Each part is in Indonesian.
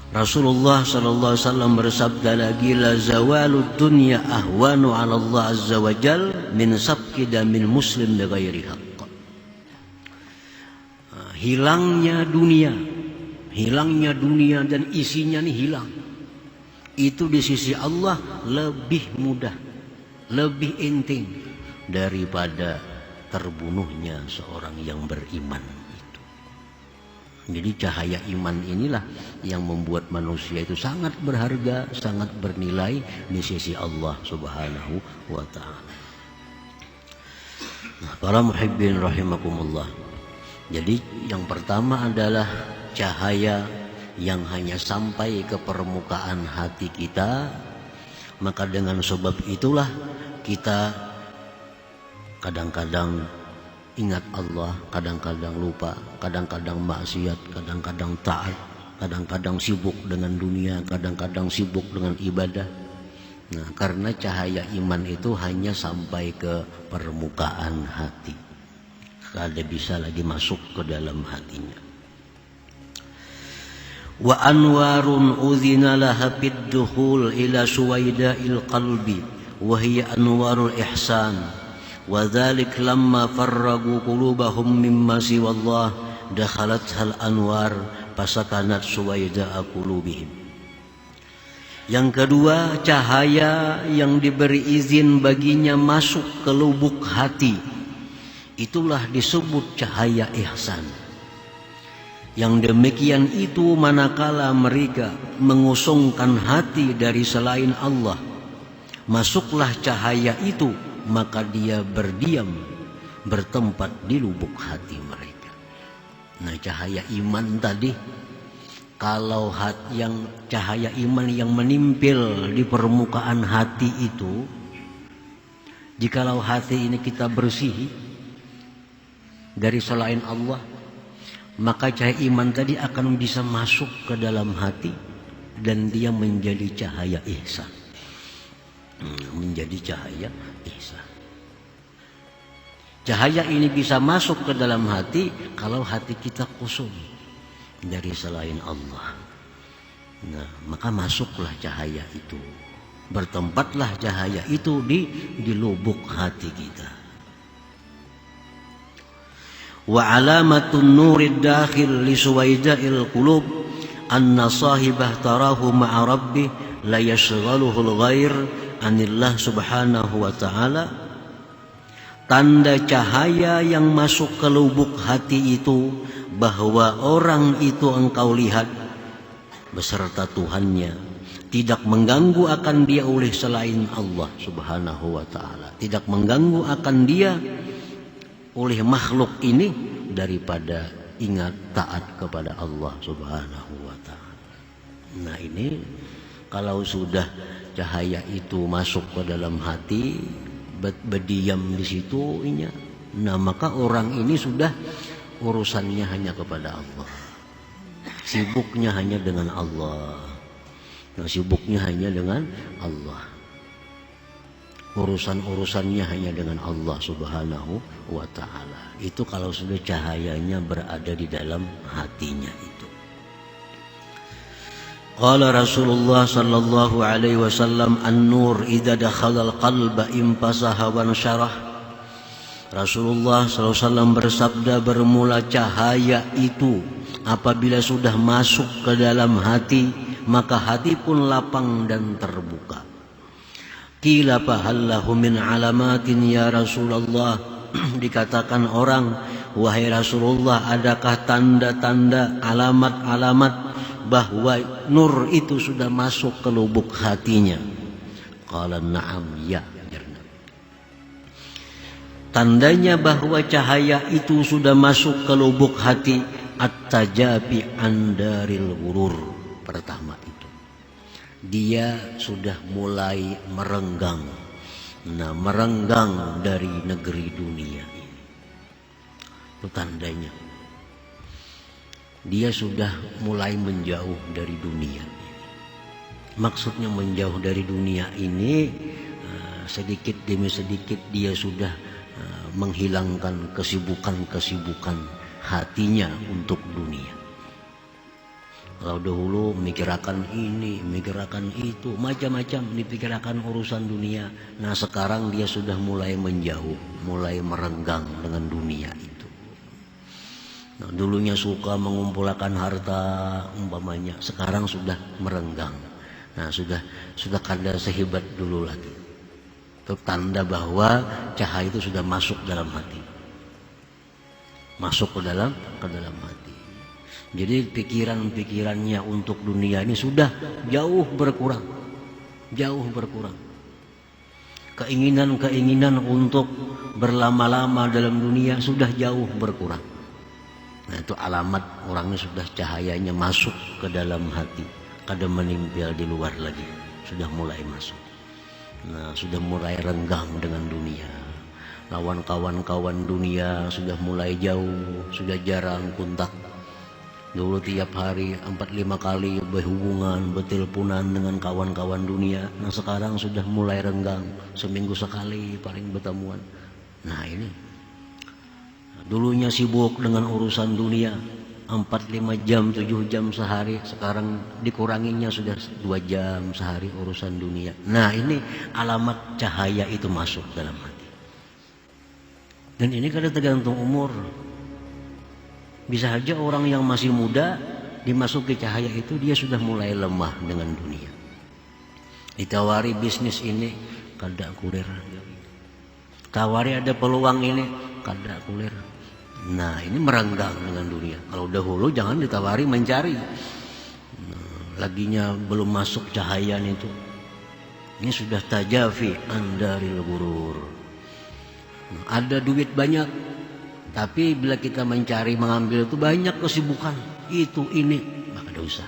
Rasulullah sallallahu alaihi wasallam bersabda lagi, la zawalud dunya ahwanu 'ala Allah azza wa jal min sabqi damin muslim bighairi haqq. Hilangnya dunia dan isinya nih hilang. Itu di sisi Allah lebih mudah, lebih enteng daripada terbunuhnya seorang yang beriman. Jadi cahaya iman inilah yang membuat manusia itu sangat berharga, sangat bernilai di sisi Allah Subhanahu wa ta'ala. Nah, para muhibbin rahimakumullah. Jadi yang pertama adalah cahaya yang hanya sampai ke permukaan hati kita. Maka dengan sebab itulah kita kadang-kadang ingat Allah, kadang-kadang lupa, kadang-kadang maksiat, kadang-kadang taat, kadang-kadang sibuk dengan dunia, kadang-kadang sibuk dengan ibadah. Nah, karena cahaya iman itu hanya sampai ke permukaan hati, kada bisa lagi masuk ke dalam hatinya. Wa anwarun udhina laha bid-dukhul ila suwaida'il qalbi wa hiya anwarul ihsan. وذلك لما فرقوا قلوبهم مما سوى الله دخلتها الأنوار فسكنت سويداء قلوبهم. Yang kedua, cahaya yang diberi izin baginya masuk ke lubuk hati, itulah disebut cahaya ihsan. Yang demikian itu manakala mereka mengusungkan hati dari selain Allah, masuklah cahaya itu, maka dia berdiam, bertempat di lubuk hati mereka. Nah, cahaya iman tadi, kalau yang cahaya iman yang menimpil di permukaan hati itu, jikalau hati ini kita bersih dari selain Allah, maka cahaya iman tadi akan bisa masuk ke dalam hati dan dia menjadi cahaya ihsan. Menjadi cahaya ihsan. Cahaya ini bisa masuk ke dalam hati kalau hati kita kosong dari selain Allah. Nah, maka masuklah cahaya itu, bertempatlah cahaya itu di lubuk hati kita. Wa alamatun nurid dakhil li suwaida'il qulub anna sahibah tarahu ma'a rabbih la yashghaluhu al-ghair anillah subhanahu wa ta'ala. Tanda cahaya yang masuk ke lubuk hati itu bahwa orang itu engkau lihat beserta Tuhannya tidak mengganggu akan dia oleh selain Allah subhanahu wa ta'ala, tidak mengganggu akan dia oleh makhluk ini daripada ingat taat kepada Allah subhanahu wa ta'ala. Nah, ini kalau sudah cahaya itu masuk ke dalam hati, berdiam di situ, nah maka orang ini sudah urusannya hanya kepada Allah, sibuknya hanya dengan Allah. Nah, sibuknya hanya dengan Allah, urusannya hanya dengan Allah subhanahu wa ta'ala. Itu kalau sudah cahayanya berada di dalam hatinya itu. Qala Rasulullah sallallahu alaihi wasallam, an-nur idza dakhala al-qalba infasaha wa nasyarah. Rasulullah sallallahu alaihi wasallam bersabda, bermula cahaya itu apabila sudah masuk ke dalam hati, maka hati pun lapang dan terbuka. Qila fahallahu min alamatin ya Rasulullah. Dikatakan orang, wahai Rasulullah, adakah tanda-tanda, alamat-alamat bahwa nur itu sudah masuk ke lubuk hatinya? Qala na'am, ya. Tandanya bahwa cahaya itu sudah masuk ke lubuk hati, at-tajabi andaril ghurur. Pertama itu, dia sudah mulai merenggang. Nah, merenggang dari negeri dunia ini. Itu tandanya. Dia sudah mulai menjauh dari dunia ini. Maksudnya menjauh dari dunia ini, sedikit demi sedikit dia sudah menghilangkan kesibukan-kesibukan hatinya untuk dunia. Kalau dahulu mikirakan ini, mikirakan itu, macam-macam dipikirkan urusan dunia. Nah sekarang dia sudah mulai menjauh, mulai merenggang dengan dunia itu. Nah, dulunya suka mengumpulkan harta umpamanya, sekarang sudah merenggang. Nah sudah kada sehebat dulu lagi. Itu tanda bahwa cahaya itu sudah masuk dalam hati, masuk ke dalam hati. Jadi pikiran-pikirannya untuk dunia ini sudah jauh berkurang. Keinginan-keinginan untuk berlama-lama dalam dunia sudah jauh berkurang. Nah itu alamat orangnya sudah cahayanya masuk ke dalam hati, kada menempel di luar lagi, sudah mulai masuk. Nah sudah mulai renggang dengan dunia. Lawan kawan-kawan dunia sudah mulai jauh, sudah jarang kontak. Dulu tiap hari 4-5 kali berhubungan, berteleponan dengan kawan-kawan dunia. Nah sekarang sudah mulai renggang, seminggu sekali paling bertemuan. Nah ini dulunya sibuk dengan urusan dunia 4-5 jam, 7 jam sehari, sekarang dikuranginya sudah 2 jam sehari urusan dunia. Nah ini alamat cahaya itu masuk dalam hati. Dan ini kadang tergantung umur. Bisa saja orang yang masih muda dimasuki cahaya itu dia sudah mulai lemah dengan dunia. Ditawari bisnis ini kada kulir. Tawari ada peluang ini kada kulir. Nah ini merenggang dengan dunia. Kalau dahulu jangan ditawari mencari. Nah, laginya belum masuk cahaya itu. Ini sudah tajafi andaril gurur. Nah, ada duit banyak, tapi bila kita mencari mengambil itu banyak kesibukan. Itu ini maka tidak usah.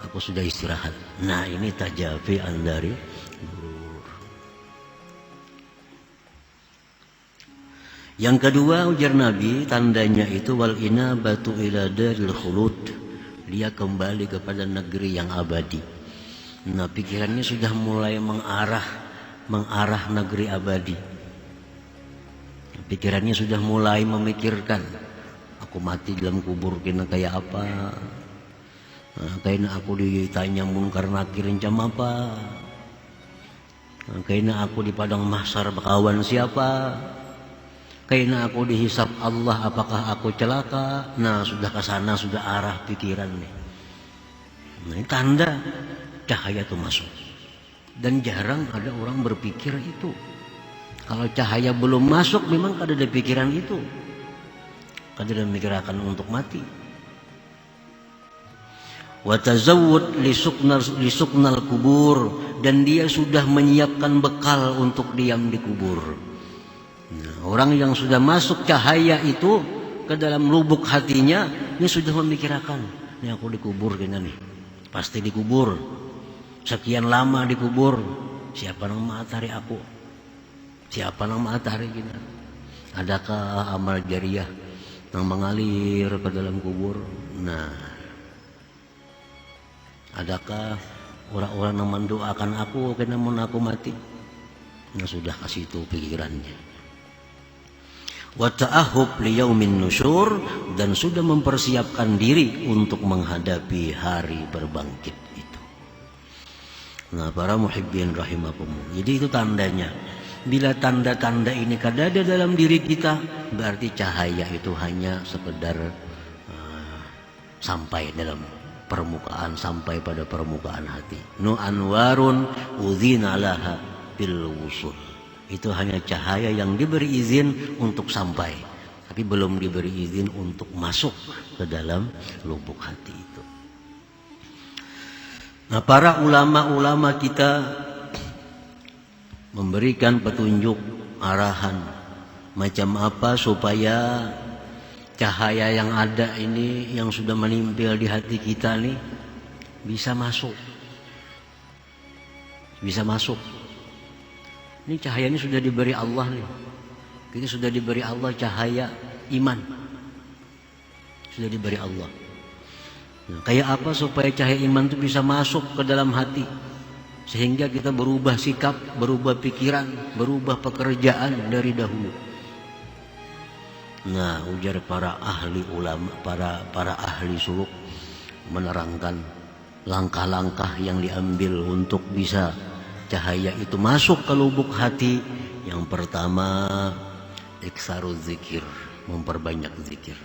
Aku sudah istirahat. Nah ini tajafi andaril gurur. Yang kedua ujar Nabi, tandanya itu wal inabatu ila daril khulud. Dia kembali kepada negeri yang abadi. Nah pikirannya sudah mulai mengarah negeri abadi. Pikirannya sudah mulai memikirkan, aku mati dalam kubur kena kayak apa, kayaknya aku ditanya munkar nakir jam apa, kayaknya aku di padang mahsyar bakawan siapa, kayaknya aku dihisap Allah apakah aku celaka. Nah sudah ke sana, sudah arah pikiran nih. Nah ini tanda cahaya itu masuk. Dan jarang ada orang berpikir itu. Kalau cahaya belum masuk memang kada ada pikiran itu, kada ada memikirkan untuk mati. Wa tazawwud lisuknal kubur, dan dia sudah menyiapkan bekal untuk diam di kubur. Nah, orang yang sudah masuk cahaya itu ke dalam lubuk hatinya, dia sudah memikirkan, ini aku dikubur kena nih, pasti dikubur. Sekian lama dikubur, siapa yang matahari aku? Siapa yang matahari kita? Adakah amal jariah yang mengalir ke dalam kubur? Nah, adakah orang-orang yang mendoakan aku kena mun aku mati? Nah sudah kasih itu pikirannya. Wa ta'ahub liyaumin nusyur, dan sudah mempersiapkan diri untuk menghadapi hari berbangkit itu. Nah para muhibbin rahimakumullah. Jadi itu tandanya. Bila tanda-tanda ini kada ada dalam diri kita, berarti cahaya itu hanya sekedar sampai dalam permukaan, sampai pada permukaan hati. Nu anwarun udzina laha bil wusul. Itu hanya cahaya yang diberi izin untuk sampai, tapi belum diberi izin untuk masuk ke dalam lubuk hati itu. Nah, para ulama-ulama kita memberikan petunjuk arahan macam apa supaya cahaya yang ada ini yang sudah menempel di hati kita nih bisa masuk. Ini cahaya ini sudah diberi Allah nih. Kita sudah diberi Allah cahaya iman. Sudah diberi Allah. Nah, kayak apa supaya cahaya iman itu bisa masuk ke dalam hati? Sehingga kita berubah sikap, berubah pikiran, berubah pekerjaan dari dahulu. Nah, ujar para ahli ulama, para ahli suluk, menerangkan langkah-langkah yang diambil untuk bisa cahaya itu masuk ke lubuk hati. Yang pertama, iksarul zikir, memperbanyak zikir.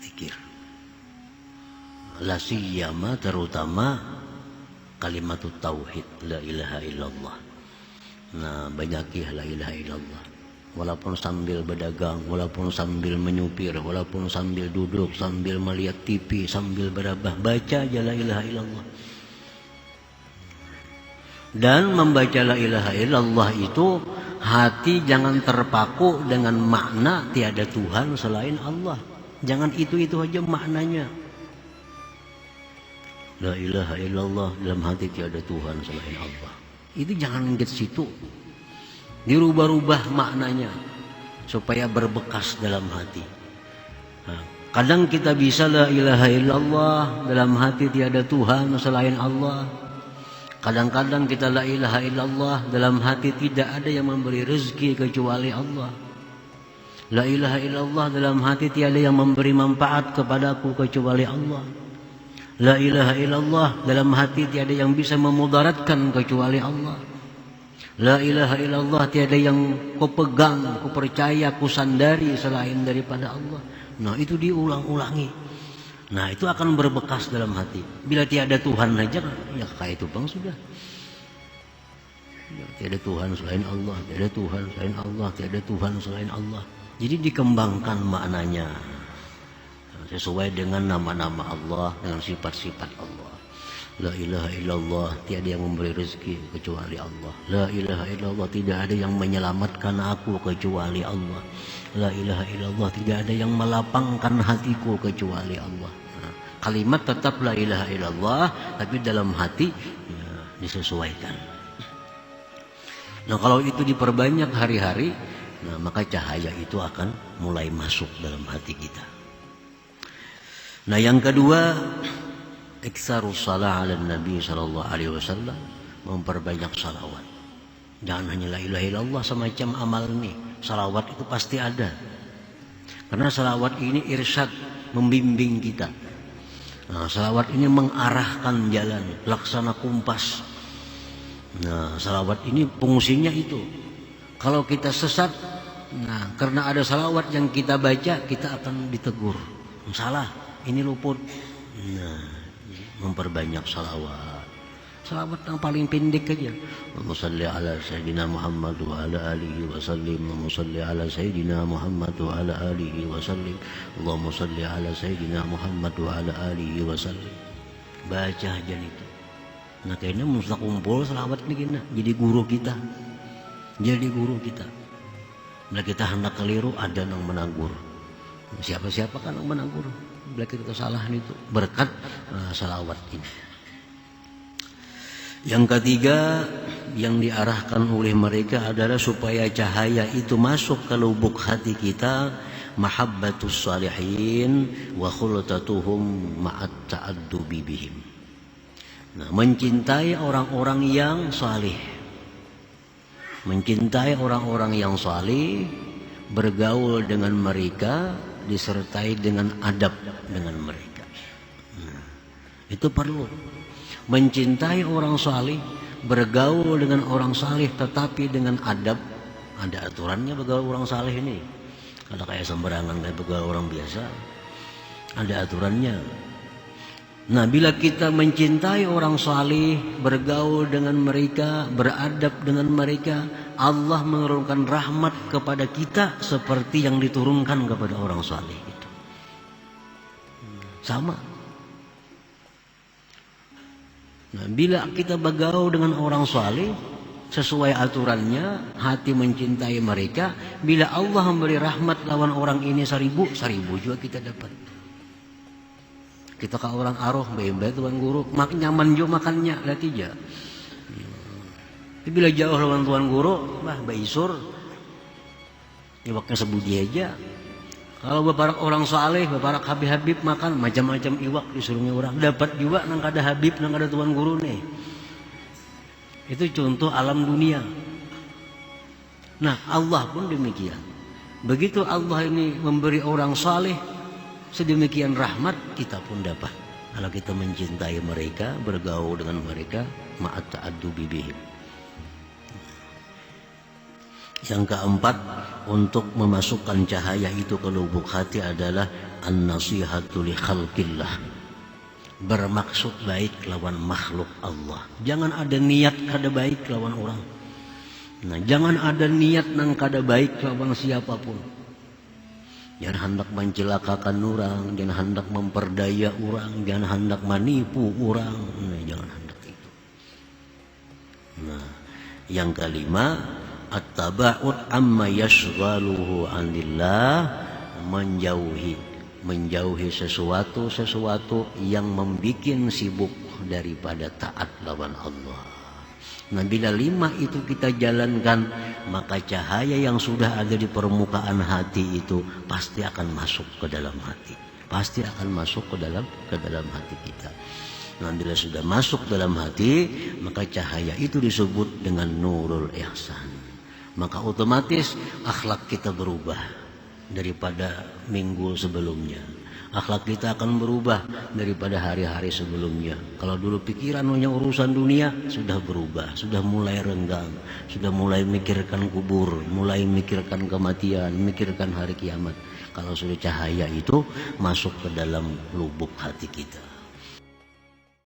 Zikir. La siyama, terutama kalimat tauhid, la ilaha illallah. Nah, banyakilah la ilaha illallah. Walaupun sambil berdagang, walaupun sambil menyupir, walaupun sambil duduk, sambil melihat TV, sambil berabah, baca aja la ilaha illallah. Dan membaca la ilaha illallah itu hati jangan terpaku dengan makna tiada Tuhan selain Allah. Jangan itu aja maknanya. La ilaha illallah, dalam hati tiada Tuhan selain Allah. Itu jangan ke situ. Dirubah-rubah maknanya supaya berbekas dalam hati. Nah, kadang kita bisa la ilaha illallah, dalam hati tiada Tuhan selain Allah. Kadang-kadang kita la ilaha illallah, dalam hati tidak ada yang memberi rezeki kecuali Allah. La ilaha illallah, dalam hati tiada yang memberi manfaat kepadaku kecuali Allah. La ilaha illallah, dalam hati tiada yang bisa memudaratkan kecuali Allah. La ilaha illallah, tiada yang ku pegang, ku percaya, ku sandari selain daripada Allah. Nah, itu diulang-ulangi. Nah, itu akan berbekas dalam hati. Bila tiada Tuhan saja, ya kayak itu bang sudah. Ya, tiada Tuhan selain Allah, tiada Tuhan selain Allah, tiada Tuhan selain Allah. Jadi dikembangkan maknanya sesuai dengan nama-nama Allah, dengan sifat-sifat Allah. La ilaha illallah, tiada yang memberi rezeki kecuali Allah. La ilaha illallah, tidak ada yang menyelamatkan aku kecuali Allah. La ilaha illallah, tidak ada yang melapangkan hatiku kecuali Allah. Nah, kalimat tetap la ilaha illallah, tapi dalam hati ya, disesuaikan. Nah, kalau itu diperbanyak hari-hari, nah maka cahaya itu akan mulai masuk dalam hati kita. Nah, yang kedua, iktsarus shalah 'alan nabi sallallahu alaihi wasallam, memperbanyak salawat. Jangan hanya la ilaha illallah semacam amal ini. Salawat itu pasti ada. Karena salawat ini irsyad, membimbing kita. Nah, salawat ini mengarahkan jalan, laksana kompas. Nah, salawat ini fungsinya itu. Kalau kita sesat, nah karena ada salawat yang kita baca, kita akan ditegur. Salah, ini luput. Nah, memperbanyak salawat. Salawat yang paling pendek aja. Allahumma shalli ala sayyidina Muhammad wa ala alihi wa sallim. Allahumma shalli ala sayyidina Muhammad wa ala alihi wa sallim. Allahumma shalli ala sayyidina Muhammad wa ala alihi wa sallim. Baca aja itu. Nah, kayaknya mesti kumpul salawat ini kena. Jadi guru kita. Jadi guru kita. Bila kita hendak keliru, ada yang menegur. Siapa-siapa kan yang menegur. Bila kita salah itu berkat salawat ini. Yang ketiga yang diarahkan oleh mereka adalah supaya cahaya itu masuk ke lubuk hati kita, mahabbatus salihin wa khultatuhum ma'at ta'addubi bihim. Nah, mencintai orang-orang yang salih. Mencintai orang-orang yang salih, bergaul dengan mereka, disertai dengan adab dengan mereka. Nah, itu perlu. Mencintai orang salih, bergaul dengan orang salih, tetapi dengan adab. Ada aturannya bergaul orang salih ini. Kalau kayak sembarangan kayak bergaul orang biasa, ada aturannya. Nah, bila kita mencintai orang salih, bergaul dengan mereka, beradab dengan mereka, Allah menurunkan rahmat kepada kita seperti yang diturunkan kepada orang salih itu. Sama. Nah, bila kita bergaul dengan orang saleh sesuai aturannya, hati mencintai mereka, bila Allah memberi rahmat lawan orang ini 1000 juga kita dapat. Kita ke orang aroh, baik-baik tuan guru, nyaman juga makannya, lihat aja. Tapi bila jauh lawan tuan guru, baisur, iwaknya sebudi aja. Kalau beberapa orang saleh, beberapa habib makan macam-macam iwak disuruhnya orang, dapat juga nang kada habib, nang kada tuan guru nih. Itu contoh alam dunia. Nah, Allah pun demikian. Begitu Allah ini memberi orang saleh sedemikian rahmat, kita pun dapat. Kalau kita mencintai mereka, bergaul dengan mereka, ma'at ta'addubi bihim. Yang keempat, untuk memasukkan cahaya itu ke lubuk hati adalah an-nasihatu li khalqillah. Bermaksud baik lawan makhluk Allah. Jangan ada niat kada baik lawan orang. Nah, jangan ada niat nang kada baik lawan siapapun. Jangan hendak mencelakakan orang, jangan hendak memperdaya orang, jangan hendak menipu orang. Nah, jangan hendak itu. Nah, yang kelima, at-taba'ud amma yashghaluhu 'anillah, menjauhi sesuatu yang membikin sibuk daripada taat lawan Allah. Nah, bila 5 itu kita jalankan, maka cahaya yang sudah ada di permukaan hati itu pasti akan masuk ke dalam hati. Pasti akan masuk ke dalam hati kita. Nah, bila sudah masuk dalam hati, maka cahaya itu disebut dengan nurul ihsan. Maka otomatis akhlak kita berubah daripada minggu sebelumnya. Akhlak kita akan berubah daripada hari-hari sebelumnya. Kalau dulu pikiran hanya urusan dunia, sudah berubah, sudah mulai renggang, sudah mulai mikirkan kubur, mulai mikirkan kematian, mikirkan hari kiamat. Kalau sudah cahaya itu masuk ke dalam lubuk hati kita.